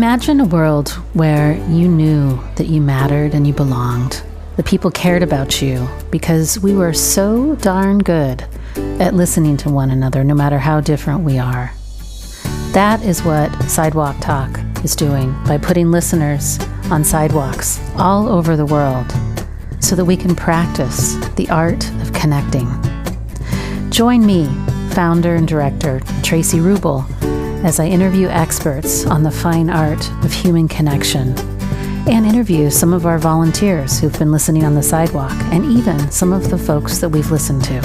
Imagine a world where you knew that you mattered and you belonged. The people cared about you because we were so darn good at listening to one another, no matter how different we are. That is what Sidewalk Talk is doing by putting listeners on sidewalks all over the world so that we can practice the art of connecting. Join me, founder and director Traci as I interview experts on the fine art of human connection and interview some of our volunteers who've been listening on the sidewalk and even some of the folks that we've listened to.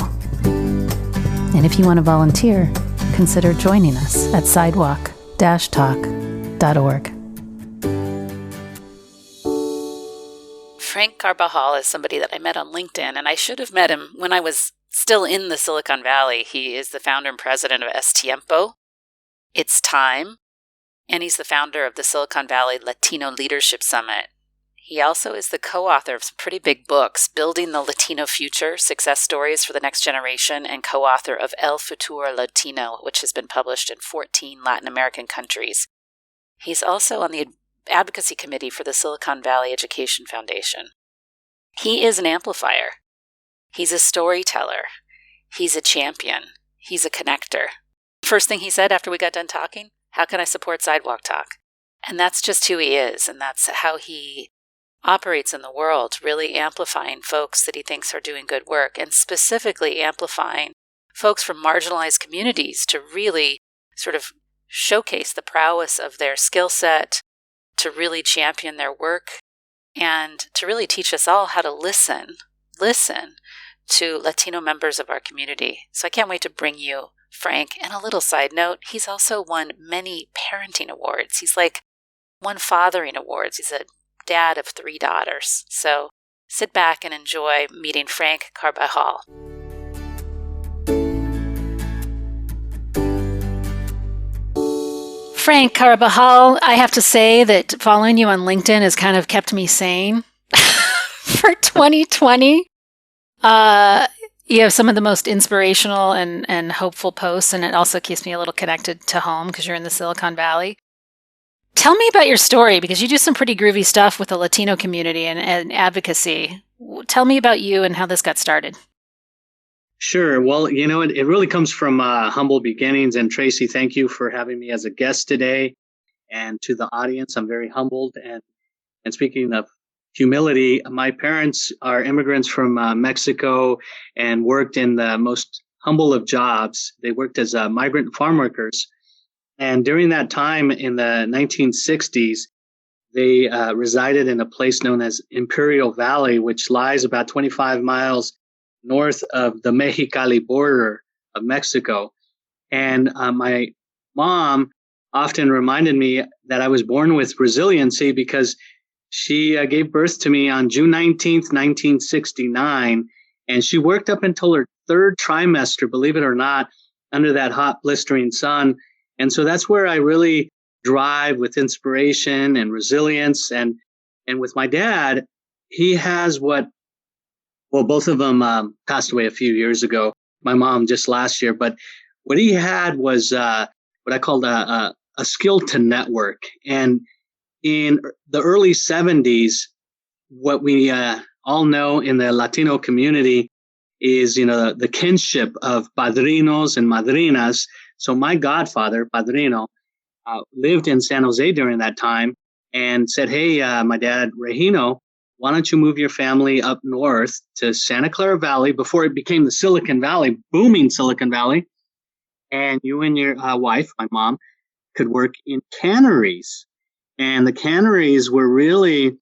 And if you want to volunteer, consider joining us at sidewalk-talk.org. Frank Carbajal is somebody that I met on LinkedIn, and I should have met him when I was still in the Silicon Valley. He is the founder and president of EsTiempo. It's time. And he's the founder of the Silicon Valley Latino Leadership Summit. He also is the co-author of some pretty big books, Building the Latino Future, Success Stories for the Next Generation, and co-author of El Futuro Latino, which has been published in 14 Latin American countries. He's also on the advocacy committee for the Silicon Valley Education Foundation. He is an amplifier. He's a storyteller. He's a champion. He's a connector. First thing he said after we got done talking, how can I support Sidewalk Talk? And that's just who he is, and that's how he operates in the world, really amplifying folks that he thinks are doing good work, and specifically amplifying folks from marginalized communities to really sort of showcase the prowess of their skill set, to really champion their work, and to really teach us all how to listen to Latino members of our community. So I can't wait to bring you Frank. And a little side note, he's also won many parenting awards. He's won fathering awards. He's a dad of 3 daughters. So sit back and enjoy meeting Frank Carbajal. Frank Carbajal, I have to say that following you on LinkedIn has kind of kept me sane for 2020. You have some of the most inspirational and hopeful posts, and it also keeps me a little connected to home because you're in the Silicon Valley. Tell me about your story, because you do some pretty groovy stuff with the Latino community and advocacy. Tell me about you and how this got started. Sure. Well, it really comes from humble beginnings. And Traci, thank you for having me as a guest today. And to the audience, I'm very humbled. And speaking of humility, my parents are immigrants from Mexico and worked in the most humble of jobs. They worked as migrant farm workers. And during that time in the 1960s, they resided in a place known as Imperial Valley, which lies about 25 miles north of the Mexicali border of Mexico. And my mom often reminded me that I was born with resiliency because she gave birth to me on June 19th, 1969, and she worked up until her 3rd trimester, believe it or not, under that hot, blistering sun. And so that's where I really drive with inspiration and resilience. And with my dad, he has both of them passed away a few years ago. My mom just last year. But what he had was what I called a skill to network. And in the early 70s, what we all know in the Latino community is, the kinship of padrinos and madrinas. So my godfather, padrino, lived in San Jose during that time and said, hey, my dad, Regino, why don't you move your family up north to Santa Clara Valley before it became the Silicon Valley, booming Silicon Valley. And you and your wife, my mom, could work in canneries. And the canneries were really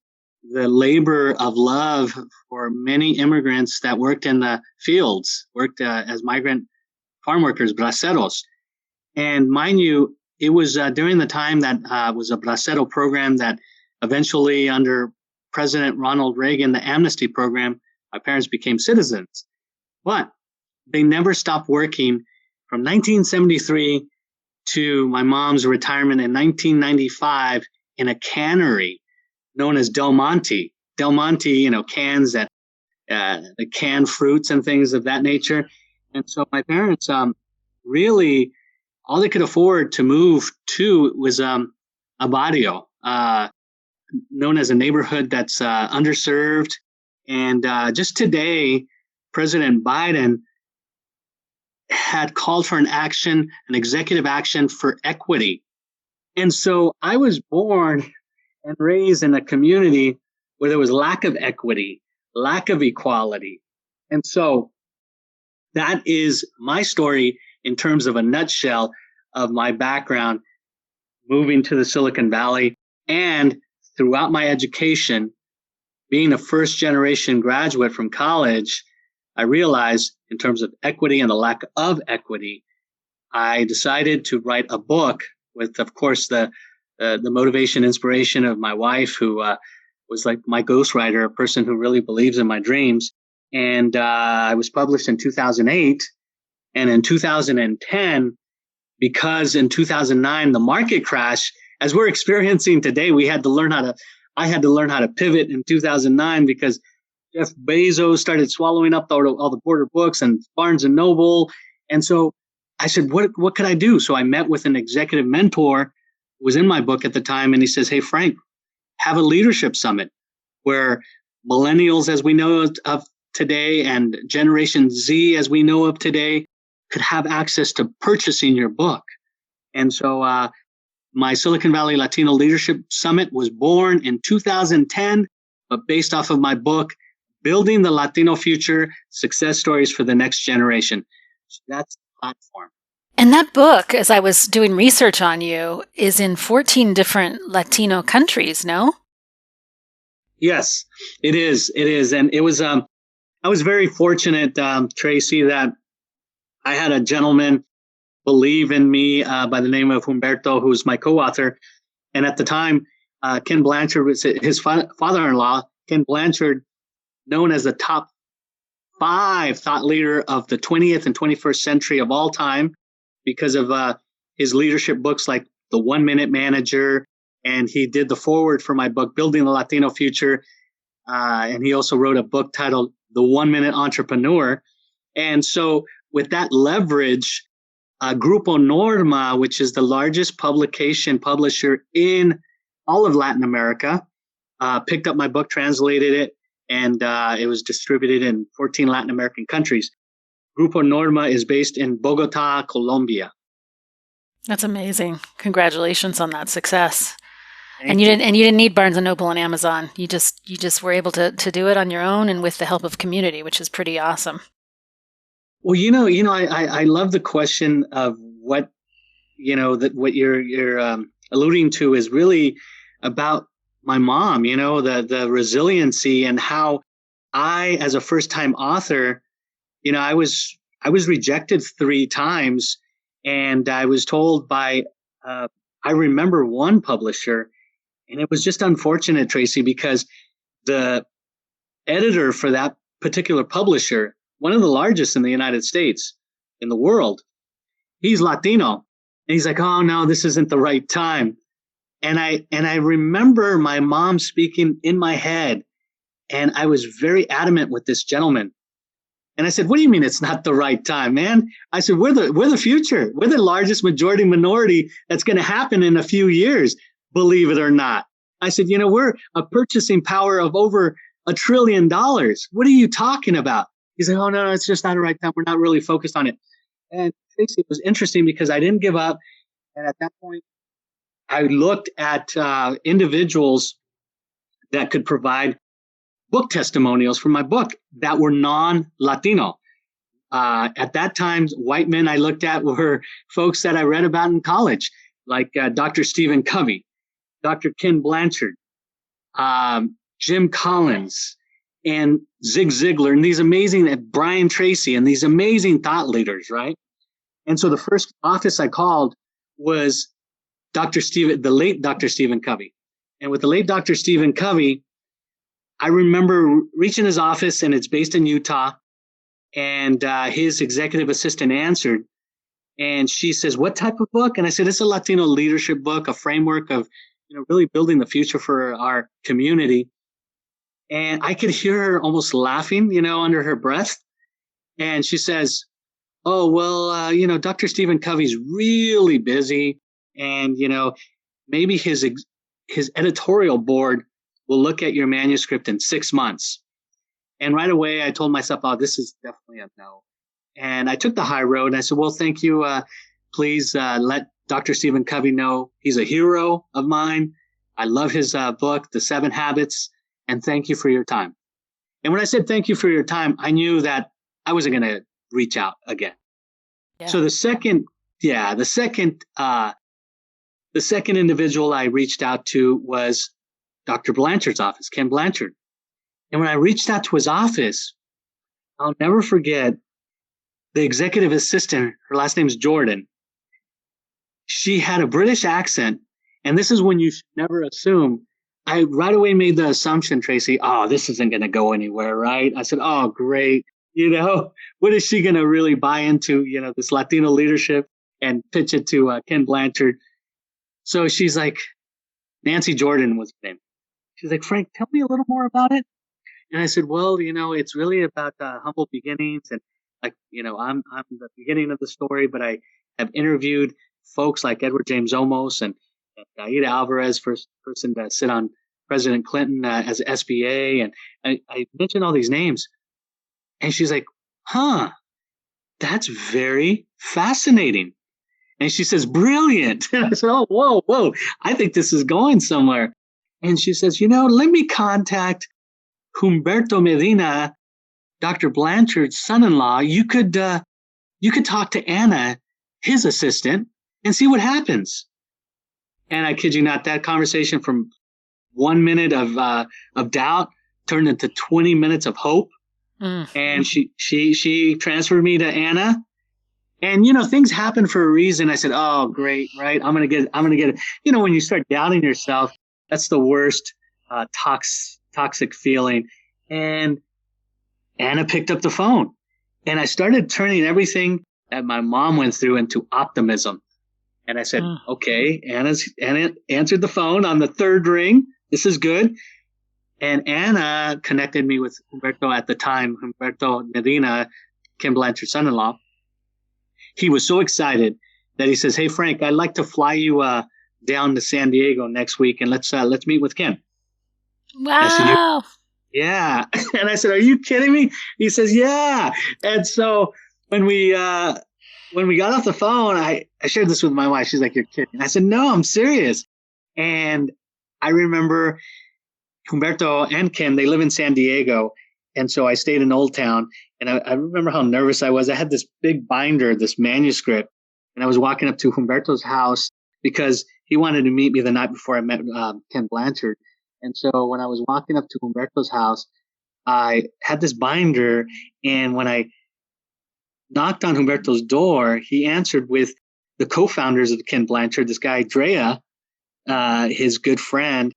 the labor of love for many immigrants that worked in the fields, worked as migrant farm workers, braceros. And mind you, it was during the time that was a bracero program that eventually under President Ronald Reagan, the amnesty program, my parents became citizens. But they never stopped working from 1973 to my mom's retirement in 1995 in a cannery known as Del Monte. Del Monte, cans that the canned fruits and things of that nature. And so my parents really all they could afford to move to was a barrio, known as a neighborhood that's underserved. And just today, President Biden had called for an executive action for equity. And so I was born and raised in a community where there was lack of equity, lack of equality. And so that is my story in terms of a nutshell of my background, moving to the Silicon Valley, and throughout my education, being a first generation graduate from college, I realized in terms of equity and the lack of equity, I decided to write a book with, of course, the motivation, inspiration of my wife, who was like my ghostwriter, a person who really believes in my dreams. And I was published in 2008. And in 2010, because in 2009, the market crash, as we're experiencing today, I had to learn how to pivot in 2009 because Jeff Bezos started swallowing up all the Porter books and Barnes and Noble. And so I said, what could I do? So I met with an executive mentor who was in my book at the time. And he says, hey, Frank, have a leadership summit where millennials, as we know of today, and Generation Z, as we know of today, could have access to purchasing your book. And so my Silicon Valley Latino Leadership Summit was born in 2010, but based off of my book, Building the Latino Future, Success Stories for the Next Generation. So that's the platform. And that book, as I was doing research on you, is in 14 different Latino countries, no? Yes, it is. It is. And it was, I was very fortunate, Traci, that I had a gentleman believe in me by the name of Humberto, who's my co-author. And at the time, Ken Blanchard was his father-in-law, Ken Blanchard, known as the top 5 thought leader of the 20th and 21st century of all time because of his leadership books like The 1 Minute Manager. And he did the foreword for my book, Building the Latino Future. And he also wrote a book titled The 1 Minute Entrepreneur. And so with that leverage, Grupo Norma, which is the largest publisher in all of Latin America, picked up my book, translated it, and it was distributed in 14 Latin American countries. Grupo Norma is based in Bogota, Colombia. That's amazing. Congratulations on that success. And you didn't need Barnes and Noble and Amazon. You just were able to do it on your own and with the help of community, which is pretty awesome. Well, I love the question of what you're alluding to is really about my mom, the resiliency and how I, as a first time author, I was rejected 3 times, and I was told by, I remember one publisher, and it was just unfortunate, Traci, because the editor for that particular publisher, one of the largest in the United States, in the world, he's Latino. And he's like, oh, no, this isn't the right time. And I remember my mom speaking in my head, and I was very adamant with this gentleman. And I said, what do you mean it's not the right time, man? I said, we're the future. We're the largest majority minority that's going to happen in a few years, believe it or not. I said, we're a purchasing power of over $1 trillion. What are you talking about? He's like, oh, no, it's just not the right time. We're not really focused on it. And it was interesting because I didn't give up. And at that point, I looked at individuals that could provide book testimonials for my book that were non-Latino. At that time, white men I looked at were folks that I read about in college, like Dr. Stephen Covey, Dr. Ken Blanchard, Jim Collins, and Zig Ziglar, and these amazing, Brian Tracy, and these amazing thought leaders, right? And so the first office I called was the late Dr. Stephen Covey. And with the late Dr. Stephen Covey, I remember reaching his office, and it's based in Utah, and his executive assistant answered, and she says, what type of book? And I said, it's a Latino leadership book, a framework of, really building the future for our community. And I could hear her almost laughing, under her breath. And she says, oh, well, Dr. Stephen Covey's really busy, and, maybe his his editorial board will look at your manuscript in 6 months. And right away, I told myself, oh, this is definitely a no. And I took the high road and I said, well, thank you. Please let Dr. Stephen Covey know he's a hero of mine. I love his book, The 7 Habits, and thank you for your time. And when I said thank you for your time, I knew that I wasn't going to reach out again. Yeah. So the second individual I reached out to was Dr. Blanchard's office, Ken Blanchard. And when I reached out to his office, I'll never forget the executive assistant. Her last name's Jordan. She had a British accent. And this is when you should never assume. I right away made the assumption, Traci, oh, this isn't going to go anywhere, right? I said, oh, great. What is she going to really buy into, this Latino leadership and pitch it to Ken Blanchard? So she's like, Nancy Jordan was her name. She's like, Frank, tell me a little more about it. And I said, well, it's really about humble beginnings. And I'm the beginning of the story, but I have interviewed folks like Edward James Olmos and Aida Alvarez, first person to sit on President Clinton as SBA. And I mentioned all these names. And she's like, that's very fascinating. And she says, brilliant. And I said, oh, whoa, I think this is going somewhere. And she says, let me contact Humberto Medina, Dr. Blanchard's son-in-law. You could talk to Anna, his assistant, and see what happens. And I kid you not, that conversation from 1 minute of doubt turned into 20 minutes of hope. And she transferred me to Anna. And, things happen for a reason. I said, oh, great, right? I'm going to get it. When you start doubting yourself, that's the worst toxic feeling. And Anna picked up the phone. And I started turning everything that my mom went through into optimism. And I said, okay, Anna answered the phone on the third ring. This is good. And Anna connected me with Humberto at the time, Humberto Medina, Ken Blanchard's son-in-law. He was so excited that he says, hey, Frank, I'd like to fly you down to San Diego next week, and let's meet with Ken. Wow. Yeah. And I said, are you kidding me? He says, yeah. And so when we got off the phone, I shared this with my wife. She's like, you're kidding. I said, no, I'm serious. And I remember Humberto and Ken, they live in San Diego. And so I stayed in Old Town. And I remember how nervous I was. I had this big binder, this manuscript. And I was walking up to Humberto's house because he wanted to meet me the night before I met Ken Blanchard. And so when I was walking up to Humberto's house, I had this binder. And when I knocked on Humberto's door, he answered with the co-founders of Ken Blanchard, this guy, Drea, his good friend.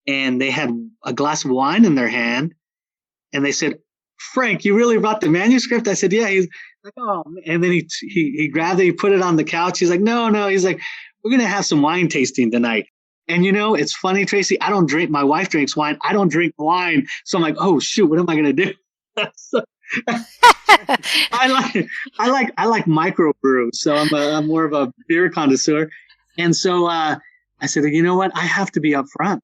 And they had a glass of wine in their hand. And they said, Frank, you really brought the manuscript? I said, yeah. He's like, oh. And then he grabbed it, he put it on the couch. He's like, no. He's like, we're going to have some wine tasting tonight. And it's funny, Traci, I don't drink. My wife drinks wine. I don't drink wine. So I'm like, oh, shoot, what am I going to do? So, I like microbrews. So I'm more of a beer connoisseur. And so I said, you know what? I have to be upfront.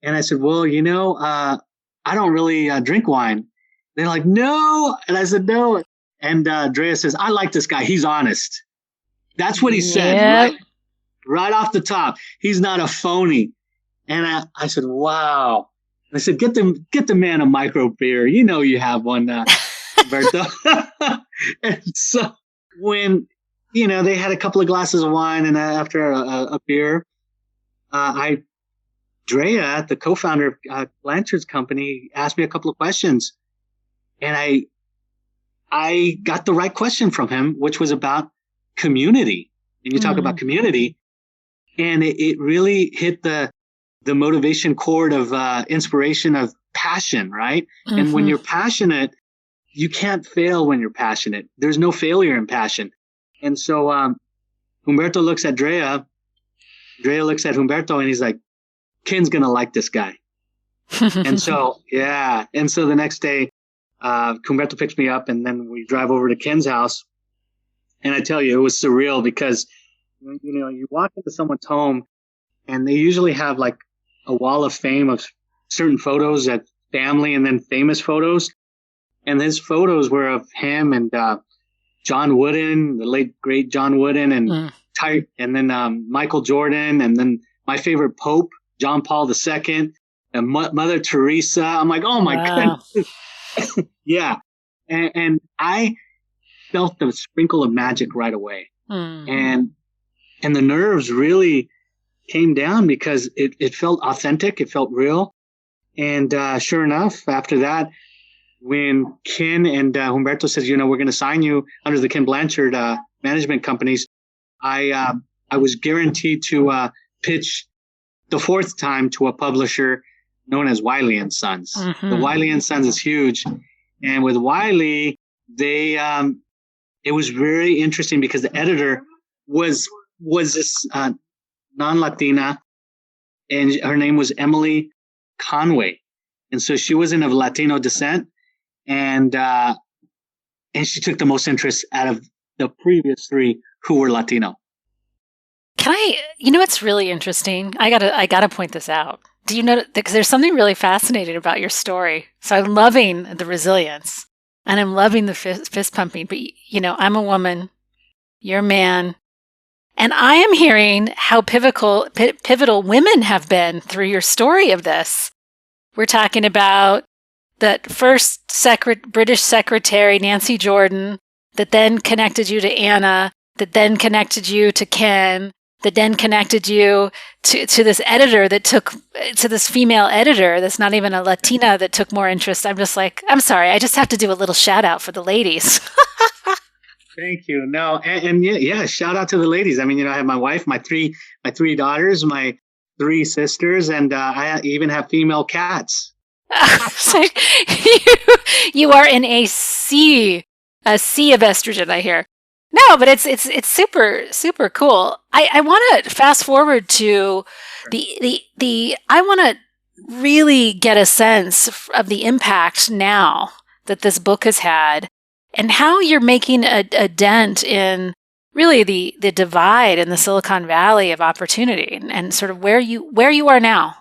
And I said, well, I don't really drink wine. They're like, no. And I said, no. And Drea says, I like this guy. He's honest. That's what he said, right off the top. He's not a phony. And I said, wow. I said, get the man a micro beer. You have one, Berto. And so when, they had a couple of glasses of wine and after a beer, Drea, the co-founder of Blanchard's company, asked me a couple of questions. And I got the right question from him, which was about community. And you talk about community. And it really hit the motivation chord of inspiration, of passion, right? Mm-hmm. And when you're passionate, you can't fail when you're passionate. There's no failure in passion. And so Humberto looks at Drea. Drea looks at Humberto and he's like, Ken's going to like this guy. And so, yeah. And so the next day, Humberto picks me up and then we drive over to Ken's house. And I tell you, it was surreal because, you walk into someone's home and they usually have like a wall of fame of certain photos at family and then famous photos. And his photos were of him and John Wooden, the late great John Wooden, and and then Michael Jordan, and then my favorite Pope, John Paul II, and Mother Teresa. I'm like, oh my goodness. Yeah. And I felt the sprinkle of magic right away. And the nerves really came down because it felt authentic. It felt real. And sure enough, after that, when Ken and Humberto says, we're going to sign you under the Ken Blanchard management companies, I was guaranteed to pitch the fourth time to a publisher known as Wiley and Sons. The Wiley and Sons is huge. And with Wiley, they it was very interesting because the editor was this non-Latina, and her name was Emily Conway. And so she wasn't of Latino descent, and she took the most interest out of the previous three who were Latino. Can I, it's really interesting. I gotta point this out. Do you know, because there's something really fascinating about your story. So I'm loving the resilience and I'm loving the fist pumping, but I'm a woman, you're a man, and I am hearing how pivotal women have been through your story of this. We're talking about that first British secretary, Nancy Jordan, that then connected you to Anna, that then connected you to Ken, that then connected you to this editor to this female editor that's not even a Latina that took more interest. I'm just like, I'm sorry, I just have to do a little shout out for the ladies. Thank you. No, and yeah, shout out to the ladies. I mean, I have my wife, my three daughters, my 3 sisters, and I even have female cats. So you are in a sea of estrogen, I hear. No, but it's super, super cool. I want to fast forward to I want to really get a sense of the impact now that this book has had and how you're making a dent in really the divide in the Silicon Valley of opportunity and sort of where you are now.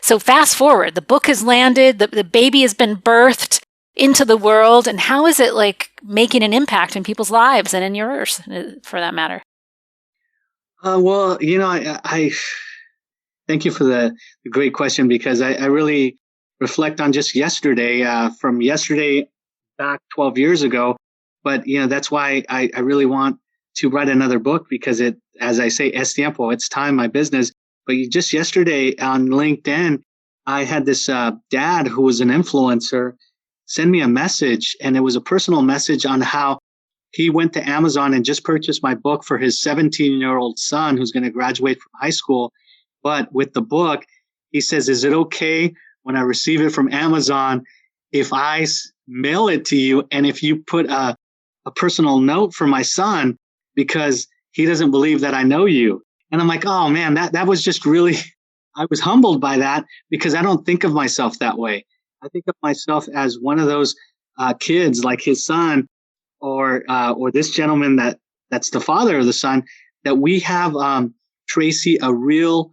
So fast forward, the book has landed, the baby has been birthed into the world, and how is it like making an impact in people's lives and in yours, for that matter? Well, I thank you for the great question, because I really reflect on just yesterday, from yesterday back 12 years ago. But, that's why I really want to write another book, because it, as I say, EsTiempo, it's time, my business. But just yesterday on LinkedIn, I had this dad who was an influencer send me a message, and it was a personal message on how he went to Amazon and just purchased my book for his 17-year-old son who's going to graduate from high school. But with the book, he says, is it okay when I receive it from Amazon if I mail it to you and if you put a personal note for my son, because he doesn't believe that I know you? And I'm like, oh man, that was just really, I was humbled by that, because I don't think of myself that way. I think of myself as one of those kids, like his son, or this gentleman that's the father of the son, that we have, Traci, a real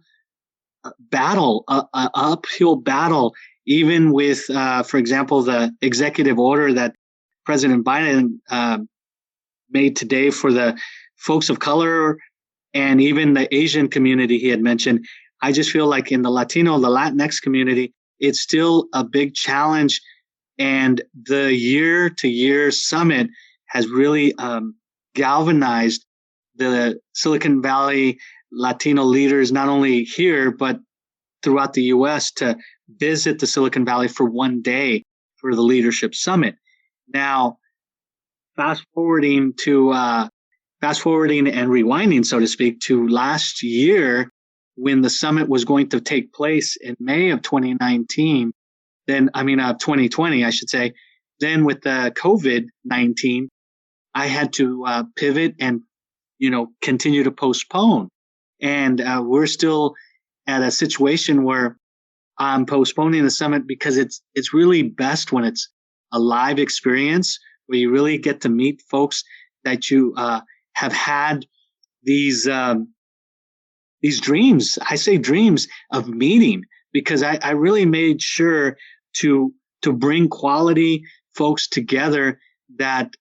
battle, a uphill battle, even with, for example, the executive order that President Biden made today for the folks of color and even the Asian community he had mentioned. I just feel like in the Latino, the Latinx community, it's still a big challenge. And the year-to-year summit has really galvanized the Silicon Valley Latino leaders, not only here, but throughout the U.S., to visit the Silicon Valley for one day for the Leadership Summit. Now, fast forwarding and rewinding, so to speak, to last year, when the summit was going to take place in May of 2020, I should say. Then with the COVID-19, I had to pivot and, continue to postpone. And we're still at a situation where I'm postponing the summit, because it's really best when it's a live experience where you really get to meet folks that you have had these these dreams. I say dreams of meeting, because I really made sure to bring quality folks together that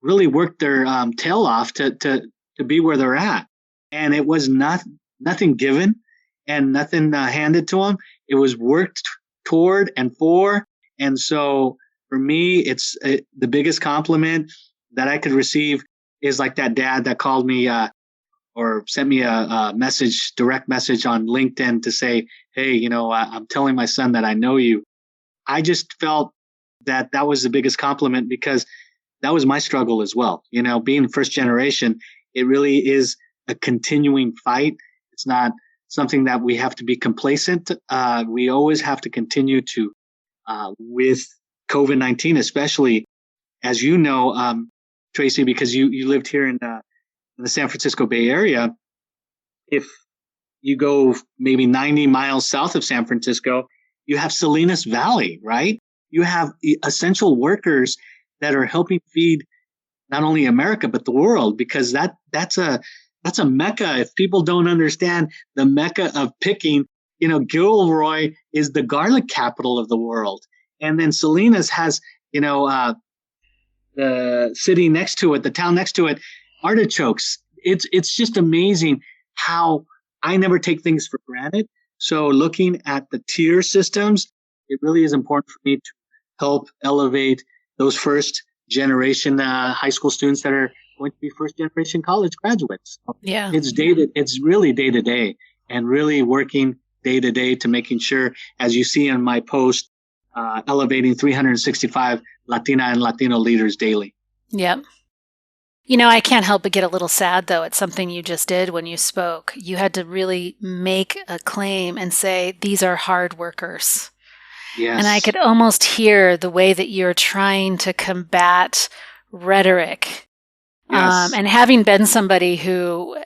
really worked their tail off to be where they're at. And it was nothing given and nothing handed to them. It was worked toward and for. And so for me, it's the biggest compliment that I could receive is like that dad that called me or sent me a message, direct message on LinkedIn to say, hey, I'm telling my son that I know you. I just felt that was the biggest compliment, because that was my struggle as well. Being first generation, it really is a continuing fight. It's not something that we have to be complacent. We always have to continue to, with COVID-19, especially, as you know, Traci, because you lived here in the San Francisco Bay Area. If you go maybe 90 miles south of San Francisco, you have Salinas Valley, right? You have essential workers that are helping feed not only America, but the world, because that's a mecca. If people don't understand the mecca of picking, Gilroy is the garlic capital of the world. And then Salinas has, the city next to it, the town next to it, artichokes. It's just amazing how I never take things for granted. So looking at the tier systems, it really is important for me to help elevate those first generation high school students that are going to be first generation college graduates. Yeah. It's really day to day, and really working day to day to making sure, as you see in my post, elevating 365 Latina and Latino leaders daily. Yep. I can't help but get a little sad, though, at something you just did when you spoke. You had to really make a claim and say, these are hard workers. Yes. And I could almost hear the way that you're trying to combat rhetoric. Yes. And having been somebody who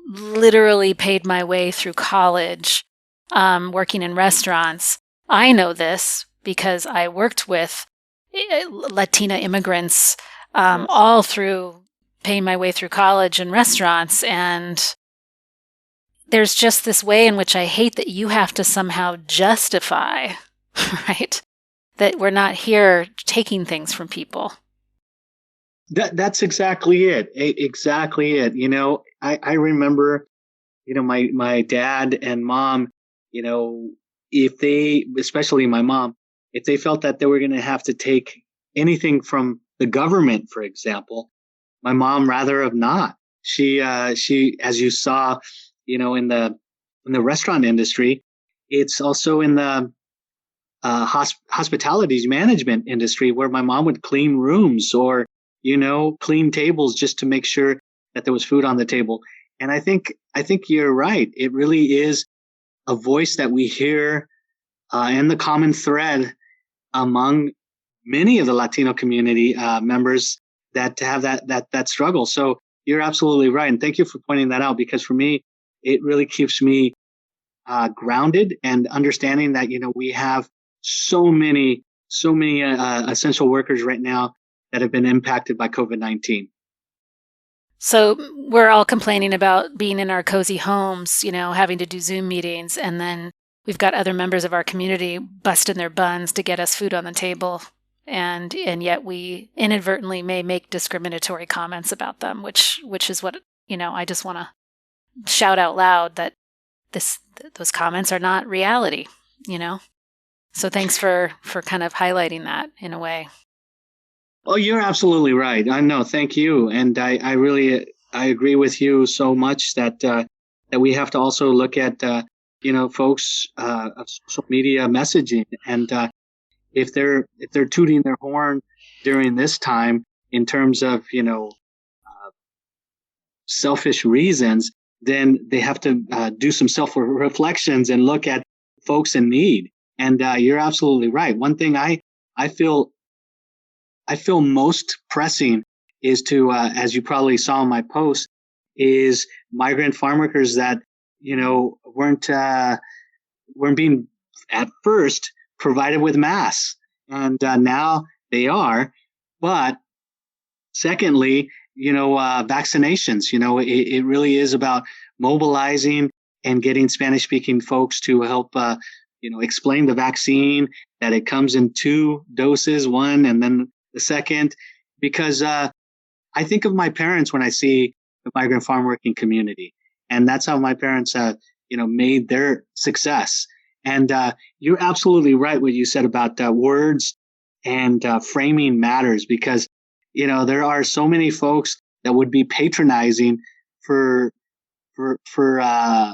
literally paid my way through college, working in restaurants, I know this because I worked with Latina immigrants Yes. all through paying my way through college and restaurants. And there's just this way in which I hate that you have to somehow justify, right, that we're not here taking things from people. That's exactly it. Exactly it. I remember, my dad and mom, if they, especially my mom, if they felt that they were going to have to take anything from the government, for example, my mom rather have not. She, as you saw, in the restaurant industry, it's also in the hospitalities management industry, where my mom would clean rooms or, clean tables just to make sure that there was food on the table. And I think you're right. It really is a voice that we hear, and the common thread among many of the Latino community members that have that struggle. So you're absolutely right. And thank you for pointing that out, because for me, it really keeps me grounded and understanding that, we have so many essential workers right now that have been impacted by COVID-19. So we're all complaining about being in our cozy homes, having to do Zoom meetings, and then we've got other members of our community busting their buns to get us food on the table. And yet we inadvertently may make discriminatory comments about them, which is what, I just want to shout out loud that those comments are not reality, So thanks for kind of highlighting that in a way. Oh, you're absolutely right. I know. Thank you. And I really agree with you so much that we have to also look at, folks of social media messaging. And if they're tooting their horn during this time in terms of, selfish reasons, then they have to do some self-reflections and look at folks in need. And you're absolutely right. One thing I feel most pressing is to, as you probably saw in my post, is migrant farm workers that, weren't being at first provided with masks, and now they are. But secondly, vaccinations. It really is about mobilizing and getting Spanish-speaking folks to help, explain the vaccine, that it comes in 2 doses, one and then the second, because I think of my parents when I see the migrant farm working community, and that's how my parents, made their success. And you're absolutely right what you said about words and framing matters, because there are so many folks that would be patronizing for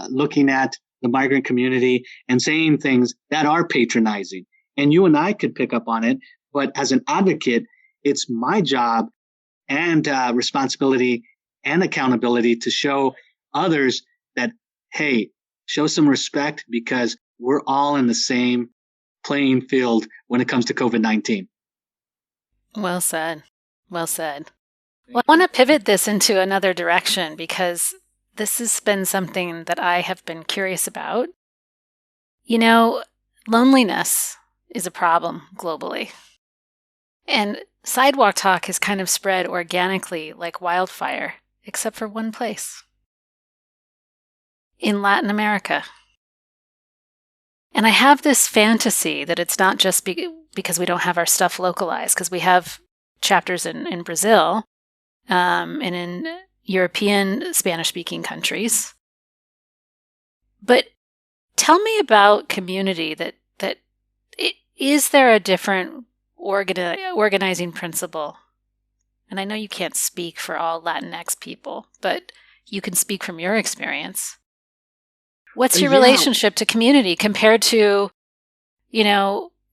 looking at the migrant community and saying things that are patronizing. And you and I could pick up on it, but as an advocate, it's my job and responsibility and accountability to show others that, hey, show some respect, because we're all in the same playing field when it comes to COVID-19. Well said. Well said. Well, I want to pivot this into another direction, because this has been something that I have been curious about. Loneliness is a problem globally. And Sidewalk Talk has kind of spread organically like wildfire, except for one place. In Latin America. And I have this fantasy that it's not just because we don't have our stuff localized, because we have chapters in Brazil and in European Spanish-speaking countries. But tell me about community that is there a different organizing principle? And I know you can't speak for all Latinx people, but you can speak from your experience. What's your relationship to community compared to,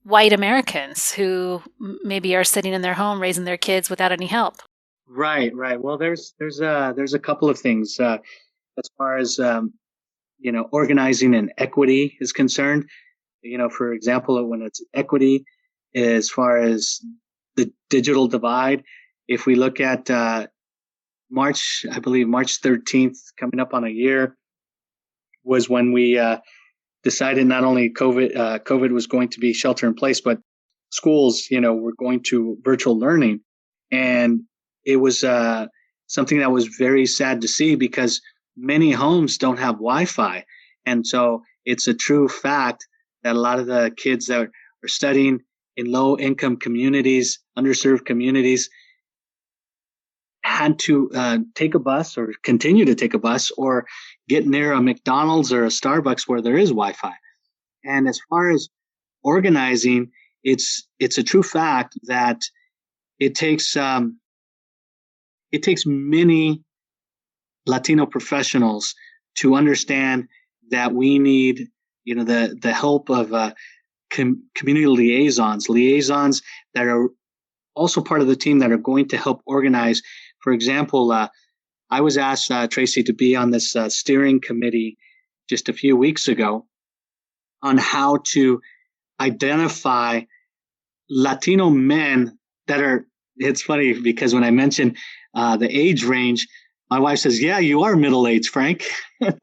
white Americans who maybe are sitting in their home raising their kids without any help? Right. Well, there's a couple of things as far as organizing and equity is concerned. For example, when it's equity, as far as the digital divide, if we look at March 13th, coming up on a year, was when we decided not only COVID was going to be shelter in place, but schools, were going to virtual learning. And it was something that was very sad to see, because many homes don't have Wi-Fi. And so it's a true fact that a lot of the kids that are studying in low-income communities, underserved communities, had to take a bus or continue to take a bus or get near a McDonald's or a Starbucks where there is Wi-Fi. And as far as organizing, it's a true fact that it takes many Latino professionals to understand that we need, the help of community liaisons that are also part of the team that are going to help organize. For example, I was asked, Traci, to be on this steering committee just a few weeks ago on how to identify Latino men that are, it's funny because when I mentioned the age range, my wife says, "Yeah, you are middle-aged, Frank."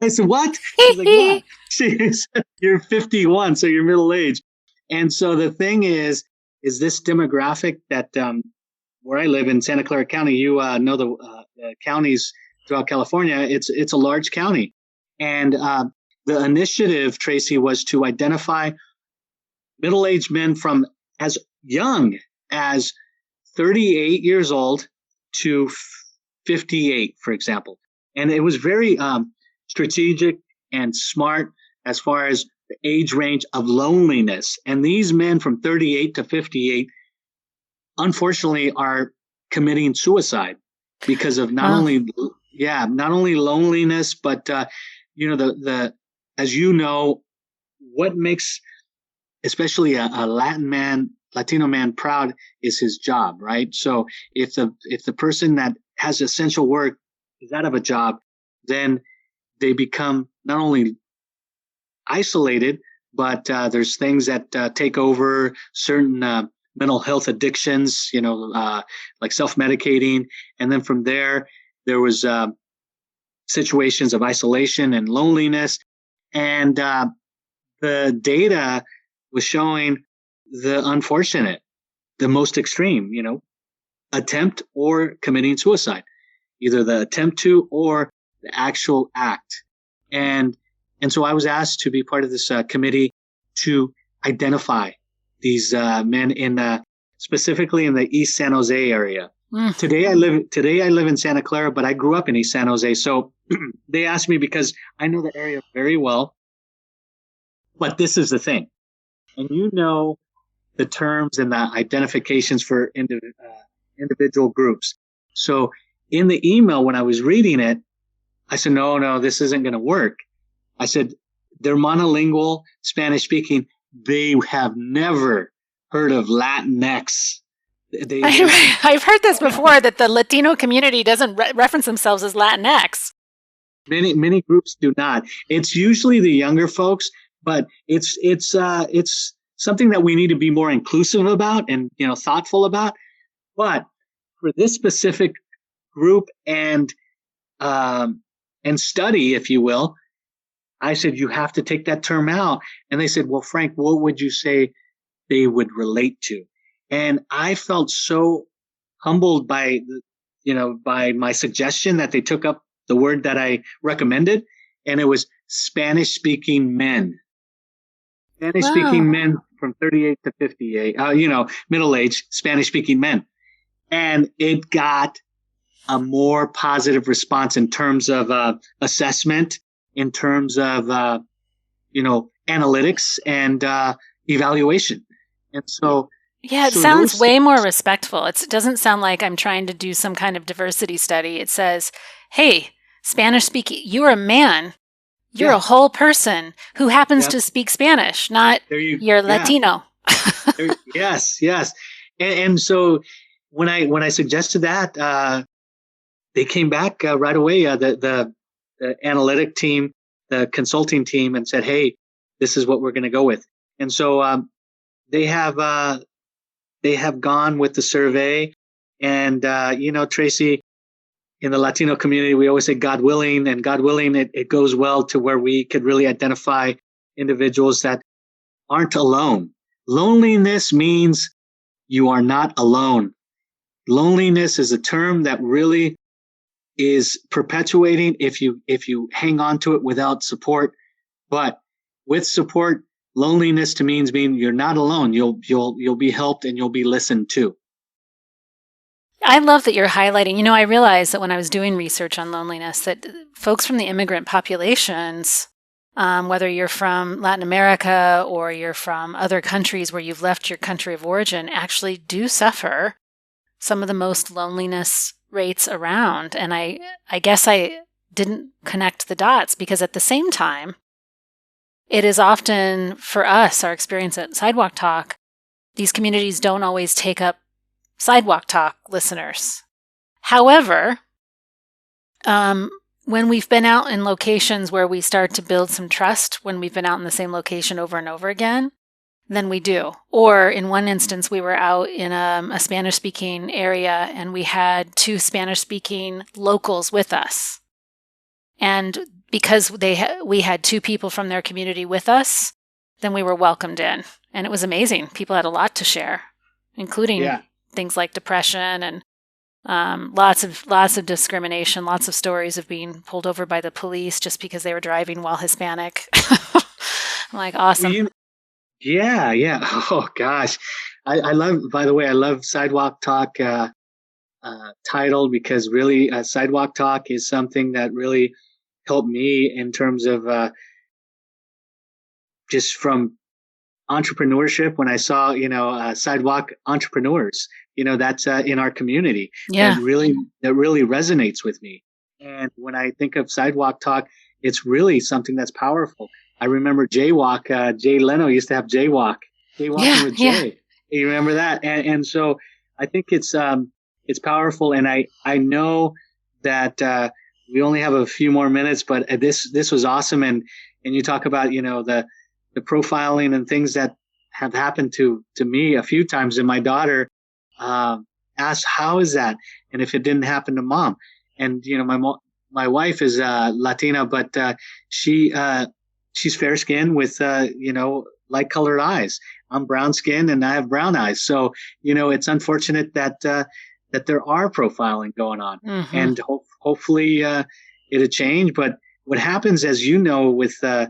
I said, "What?" She's like, "Yeah." She said, "You're 51, so you're middle-aged." And so the thing is this demographic that where I live in Santa Clara County, you know the counties throughout California, it's a large county. And the initiative, Traci, was to identify middle-aged men from as young as 38 years old to 58, for example. And it was very strategic and smart as far as the age range of loneliness. And these men from 38 to 58, unfortunately, are committing suicide because of not only loneliness, but the as you know, what makes especially a Latino man proud is his job, right? So if the person that has essential work is out of a job, then they become not only isolated, but there's things that take over certain mental health addictions, like self-medicating. And then from there was situations of isolation and loneliness. And the data was showing the unfortunate, the most extreme, attempt or committing suicide, either the attempt to or the actual act. And so I was asked to be part of this committee to identify these men in specifically in the East San Jose area. Today I live in Santa Clara, but I grew up in East San Jose. So they asked me because I know the area very well. But this is the thing. And the terms and the identifications for individual groups. So in the email, when I was reading it, I said, no, this isn't going to work. I said, they're monolingual, Spanish speaking. They have never heard of Latinx. I've heard this before, that the Latino community doesn't reference themselves as Latinx. Many groups do not. It's usually the younger folks, but it's something that we need to be more inclusive about and thoughtful about. But for this specific group and study, if you will, I said you have to take that term out. And they said, well, Frank, what would you say they would relate to? And I felt so humbled by my suggestion that they took up the word that I recommended, and it was Spanish-speaking men. Spanish-speaking men from 38 to 58, middle-aged Spanish-speaking men. And it got a more positive response in terms of assessment, in terms of, analytics and evaluation. And so... Yeah, it sounds way more respectful. It doesn't sound like I'm trying to do some kind of diversity study. It says, hey, Spanish-speaking, you're a man. You're a whole person who happens to speak Spanish, not you're Latino. Yes. And so when I suggested that, they came back right away, the analytic team, the consulting team, and said, hey, this is what we're going to go with. And so they have gone with the survey. And, Traci, in the Latino community, we always say God willing, and God willing, it goes well to where we could really identify individuals that aren't alone. Loneliness means you are not alone. Loneliness is a term that really is perpetuating if you hang on to it without support. But with support, loneliness to means you're not alone. You'll be helped and you'll be listened to. I love that you're highlighting. I realized that when I was doing research on loneliness, that folks from the immigrant populations, whether you're from Latin America or you're from other countries where you've left your country of origin, actually do suffer some of the most loneliness rates around. And I guess I didn't connect the dots because at the same time, it is often for us, our experience at Sidewalk Talk, these communities don't always take up Sidewalk Talk listeners. However, when we've been out in locations where we start to build some trust, when we've been out in the same location over and over again, then we do. Or in one instance, we were out in a Spanish-speaking area and we had 2 Spanish-speaking locals with us. And because we had 2 people from their community with us, then we were welcomed in. And it was amazing. People had a lot to share, including things like depression and lots of discrimination, lots of stories of being pulled over by the police just because they were driving while Hispanic. I'm like, awesome. Yeah. Oh, gosh. I love Sidewalk Talk title because really Sidewalk Talk is something that really helped me in terms of just from entrepreneurship when I saw, sidewalk entrepreneurs, that's in our community. Yeah. That really resonates with me. And when I think of Sidewalk Talk, it's really something that's powerful. I remember Jaywalk. Jay Leno used to have Jaywalk. Jaywalking with Jay. You remember that? And so I think it's powerful. And I know that we only have a few more minutes, but this was awesome. And you talk about, the profiling and things that have happened to me a few times. And my daughter asked, how is that? And if it didn't happen to mom. And, my wife is Latina, but she's fair skinned with, light colored eyes. I'm brown skinned and I have brown eyes. So, it's unfortunate that there are profiling going on. Mm-hmm. And hopefully it'll change. But what happens, as you know, with the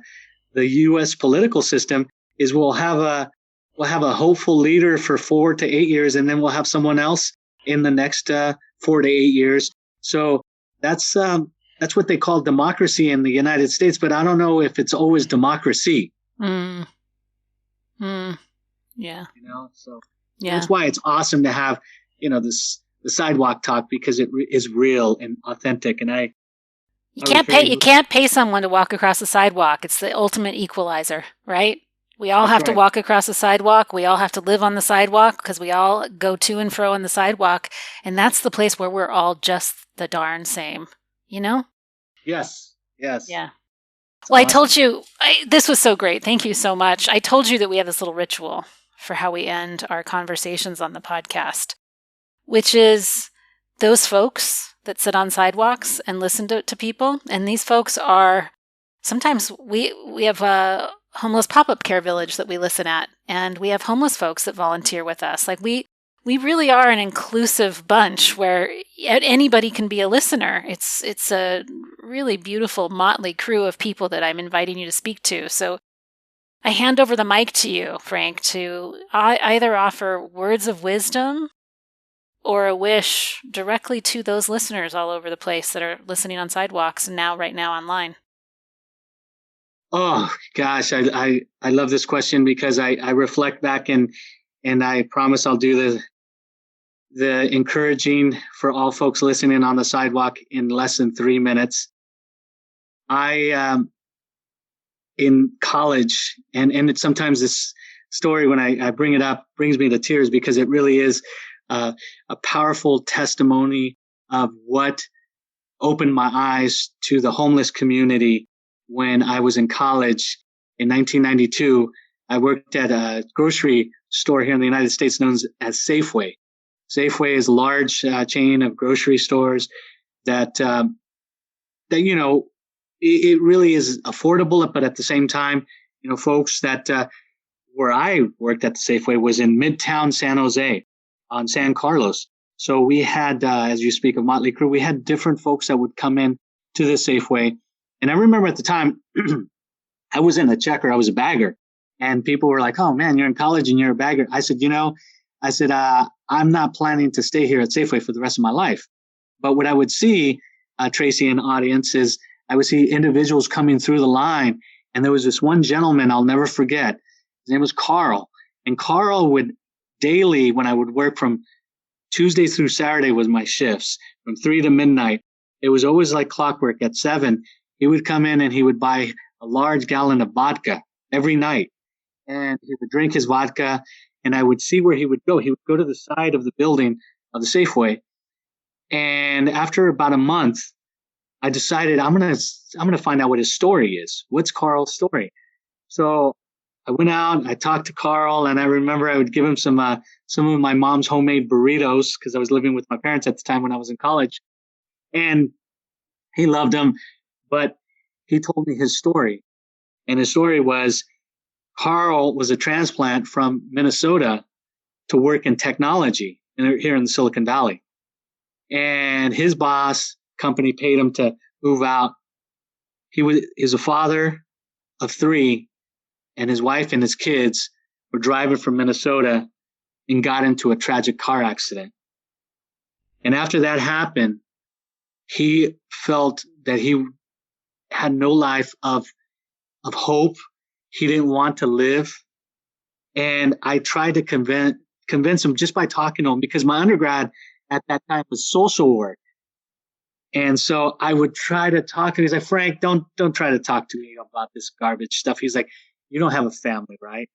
U.S. political system is we'll have a hopeful leader for 4 to 8 years, and then we'll have someone else in the next 4 to 8 years. So that's what they call democracy in the United States, but I don't know if it's always democracy. Yeah. So Yeah. that's why it's awesome to have, the Sidewalk Talk, because it is real and authentic. And you can't pay someone to walk across the sidewalk. It's the ultimate equalizer, right? We all have to walk across the sidewalk. We all have to live on the sidewalk because we all go to and fro on the sidewalk. And that's the place where we're all just the darn same, Yes. Yeah. It's well, awesome. I told you, this was so great. Thank you so much. I told you that we have this little ritual for how we end our conversations on the podcast, which is those folks that sit on sidewalks and listen to people. And these folks are, sometimes we have a homeless pop-up care village that we listen at, and we have homeless folks that volunteer with us. Like we really are an inclusive bunch where anybody can be a listener. It's a really beautiful motley crew of people that I'm inviting you to speak to. So I hand over the mic to you, Frank, to either offer words of wisdom or a wish directly to those listeners all over the place that are listening on sidewalks and right now online. Oh gosh, I love this question because I reflect back and I promise I'll do the encouraging for all folks listening on the sidewalk in less than 3 minutes. In college, and it's sometimes this story when I bring it up brings me to tears because it really is a powerful testimony of what opened my eyes to the homeless community. When I was in college in 1992, I worked at a grocery store here in the United States known as Safeway. Safeway is a large chain of grocery stores that it really is affordable, but at the same time, folks that where I worked at the Safeway was in Midtown San Jose on San Carlos. So we had, as you speak of motley crew, we had different folks that would come in to the Safeway. And I remember at the time, I wasn't a checker, I was a bagger. And people were like, oh man, you're in college and you're a bagger. I said, I'm not planning to stay here at Safeway for the rest of my life. But what I would see, Traci and audience, is I would see individuals coming through the line. And there was this one gentleman I'll never forget. His name was Carl. And Carl would daily, when I would work from Tuesday through Saturday was my shifts, from 3 to midnight. It was always like clockwork. At 7, he would come in and he would buy a large gallon of vodka every night. And he would drink his vodka, and I would see where he would go. He would go to the side of the building of the Safeway. And after about a month, I decided I'm gonna find out what his story is. What's Carl's story? So I went out, I talked to Carl, and I remember I would give him some of my mom's homemade burritos because I was living with my parents at the time when I was in college. And he loved them, but he told me his story. And his story was Carl was a transplant from Minnesota to work in technology here in the Silicon Valley. And his boss company paid him to move out. He's a father of 3, and his wife and his kids were driving from Minnesota and got into a tragic car accident. And after that happened, he felt that he had no life of hope. He didn't want to live. And I tried to convince him just by talking to him, because my undergrad at that time was social work. And so I would try to talk to him. He's like, Frank, don't try to talk to me about this garbage stuff. He's like, you don't have a family, right?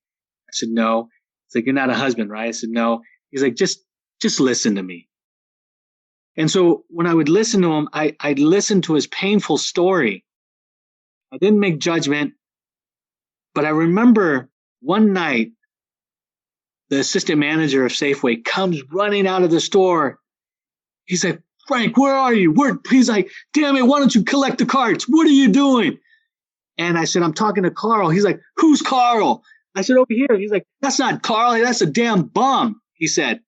I said, no. He's like, you're not a husband, right? I said, no. He's like, just listen to me. And so when I would listen to him, I'd listen to his painful story. I didn't make judgment, but I remember one night, the assistant manager of Safeway comes running out of the store. He's like, Frank, where are you? He's like, damn it, why don't you collect the carts? What are you doing? And I said, I'm talking to Carl. He's like, who's Carl? I said, over here. He's like, that's not Carl. That's a damn bum, he said.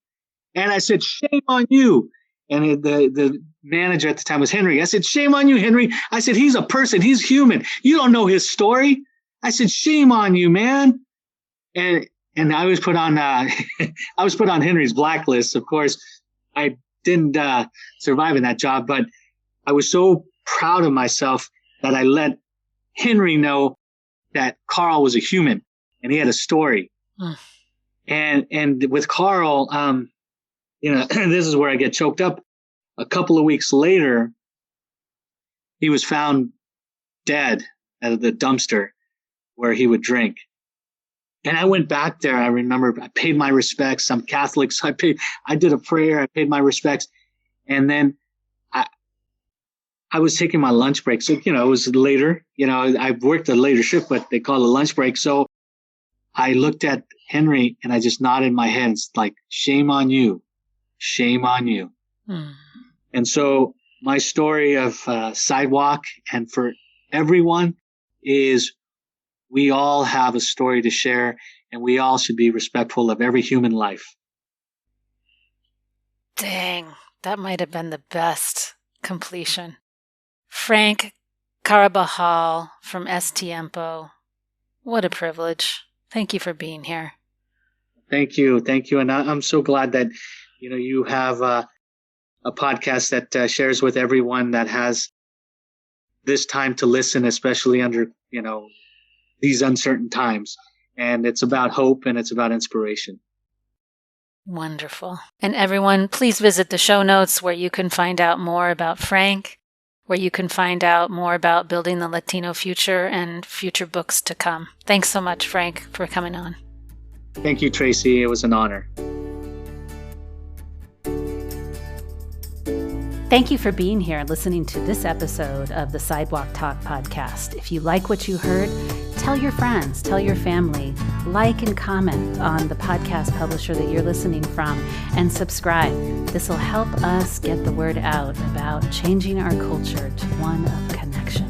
And I said, shame on you. And the manager at the time was Henry. I said, shame on you, Henry. I said, he's a person. He's human. You don't know his story. I said, shame on you, man. And I was put on Henry's blacklist. Of course, I didn't survive in that job, but I was so proud of myself that I let Henry know that Carl was a human and he had a story. And with Carl, this is where I get choked up. A couple of weeks later, he was found dead at the dumpster where he would drink. And I went back there. I remember I paid my respects. I'm Catholic, so I did a prayer. I paid my respects. And then I was taking my lunch break. So, it was later. I worked a later shift, but they call it a lunch break. So I looked at Henry and I just nodded my head. It's like, shame on you. Shame on you. And so my story of Sidewalk and for everyone is we all have a story to share and we all should be respectful of every human life. Dang, that might have been the best completion. Frank Carbajal from EsTiempo. What a privilege. Thank you for being here. Thank you. And I'm so glad that, you have a podcast that shares with everyone that has this time to listen, especially under, these uncertain times. And it's about hope and it's about inspiration. Wonderful. And everyone, please visit the show notes where you can find out more about Frank, where you can find out more about building the Latino future and future books to come. Thanks so much, Frank, for coming on. Thank you, Traci. It was an honor. Thank you for being here and listening to this episode of the Sidewalk Talk podcast. If you like what you heard, tell your friends, tell your family, like and comment on the podcast publisher that you're listening from, and subscribe. This will help us get the word out about changing our culture to one of connection.